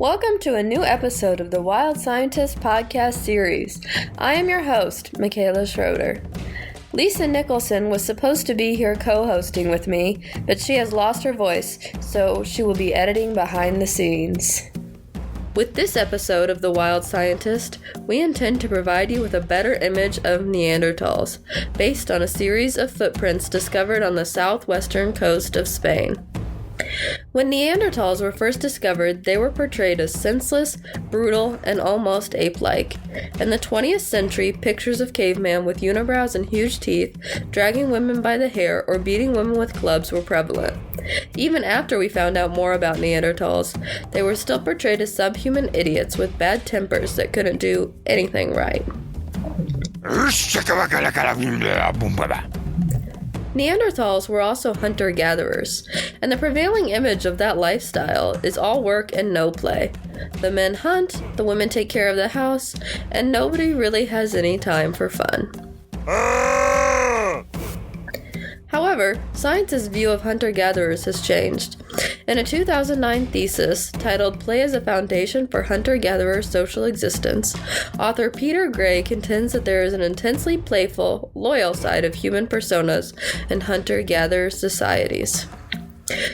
Welcome to a new episode of the Wild Scientist podcast series. I am your host, Michaela Schroeder. Lisa Nicholson was supposed to be here co-hosting with me, but she has lost her voice, so she will be editing behind the scenes. With this episode of The Wild Scientist, we intend to provide you with a better image of Neandertals, based on a series of footprints discovered on the southwestern coast of Spain. When Neanderthals were first discovered, they were portrayed as senseless, brutal, and almost ape-like. In the 20th century, pictures of cavemen with unibrows and huge teeth, dragging women by the hair, or beating women with clubs were prevalent. Even after we found out more about Neanderthals, they were still portrayed as subhuman idiots with bad tempers that couldn't do anything right. Neanderthals were also hunter-gatherers, and the prevailing image of that lifestyle is all work and no play. The men hunt, the women take care of the house, and nobody really has any time for fun. However, science's view of hunter-gatherers has changed. In a 2009 thesis titled Play as a Foundation for Hunter-Gatherer Social Existence, author Peter Gray contends that there is an intensely playful, loyal side of human personas in hunter-gatherer societies.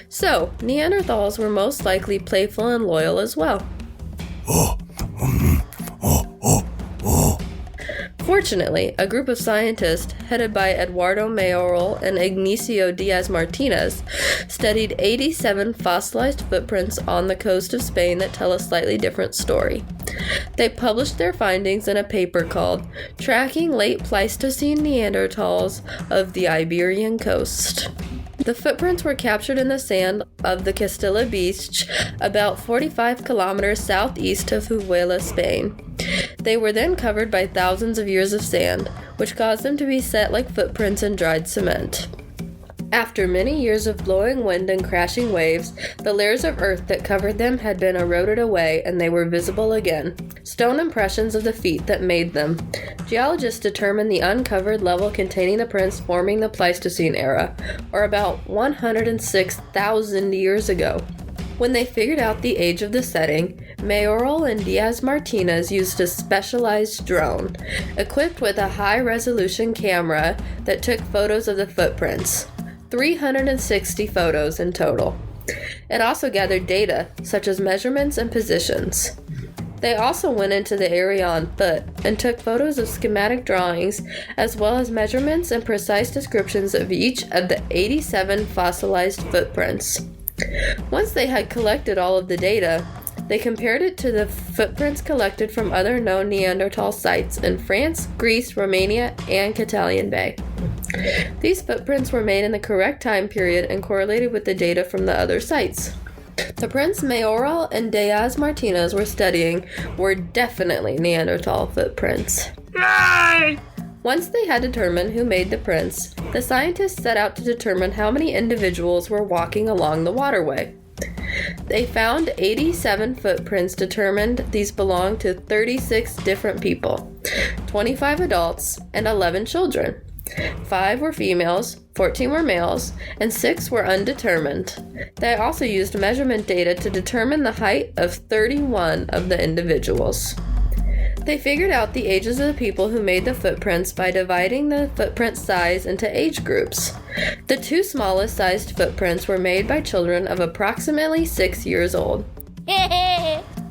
So, Neanderthals were most likely playful and loyal as well. Fortunately, a group of scientists headed by Eduardo Mayoral and Ignacio Diaz-Martinez studied 87 fossilized footprints on the coast of Spain that tell a slightly different story. They published their findings in a paper called Tracking Late Pleistocene Neanderthals of the Iberian Coast. The footprints were captured in the sand of the Castilla Beach, about 45 kilometers southeast of Huelva, Spain. They were then covered by thousands of years of sand, which caused them to be set like footprints in dried cement. After many years of blowing wind and crashing waves, the layers of earth that covered them had been eroded away and they were visible again. Stone impressions of the feet that made them. Geologists determined the uncovered level containing the prints forming the Pleistocene era, or about 106,000 years ago. When they figured out the age of the setting, Mayoral and Diaz-Martinez used a specialized drone, equipped with a high-resolution camera that took photos of the footprints. 360 photos in total. It also gathered data, such as measurements and positions. They also went into the area on foot and took photos of schematic drawings, as well as measurements and precise descriptions of each of the 87 fossilized footprints. Once they had collected all of the data, they compared it to the footprints collected from other known Neanderthal sites in France, Greece, Romania, and Catalan Bay. These footprints were made in the correct time period and correlated with the data from the other sites. The prints Mayoral and Diaz-Martinez were studying were definitely Neanderthal footprints. Yay! Once they had determined who made the prints, the scientists set out to determine how many individuals were walking along the waterway. They found 87 footprints, determined these belonged to 36 different people, 25 adults, and 11 children. 5 were females, 14 were males, and 6 were undetermined. They also used measurement data to determine the height of 31 of the individuals. They figured out the ages of the people who made the footprints by dividing the footprint size into age groups. The 2 smallest sized footprints were made by children of approximately 6 years old.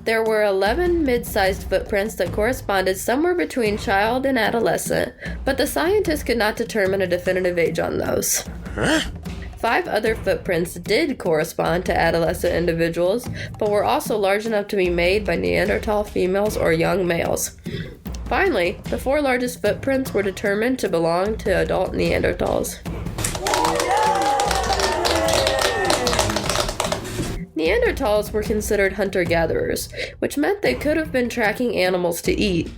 There were 11 mid-sized footprints that corresponded somewhere between child and adolescent, but the scientists could not determine a definitive age on those. 5 other footprints did correspond to adolescent individuals, but were also large enough to be made by Neanderthal females or young males. Finally, the 4 largest footprints were determined to belong to adult Neanderthals. Neanderthals were considered hunter-gatherers, which meant they could have been tracking animals to eat,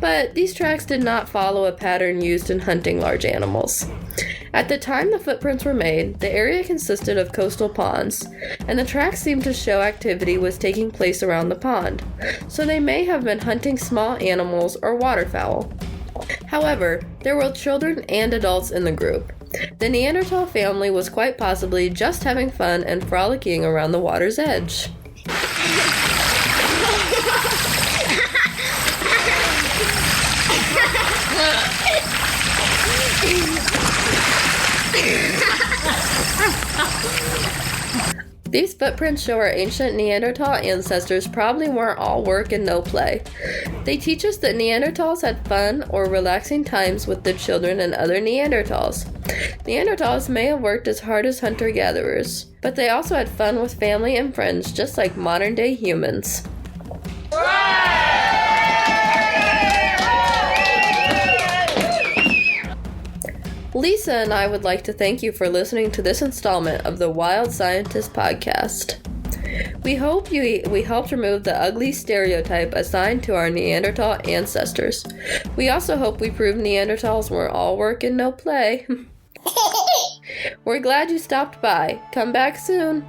but these tracks did not follow a pattern used in hunting large animals. At the time the footprints were made, the area consisted of coastal ponds, and the tracks seemed to show activity was taking place around the pond, so they may have been hunting small animals or waterfowl. However, there were children and adults in the group. The Neanderthal family was quite possibly just having fun and frolicking around the water's edge. These footprints show our ancient Neanderthal ancestors probably weren't all work and no play. They teach us that Neanderthals had fun or relaxing times with their children and other Neanderthals. Neanderthals may have worked as hard as hunter-gatherers, but they also had fun with family and friends just like modern-day humans. Lisa and I would like to thank you for listening to this installment of the Wild Scientist podcast. We hope we helped remove the ugly stereotype assigned to our Neanderthal ancestors. We also hope we proved Neanderthals weren't all work and no play. We're glad you stopped by. Come back soon.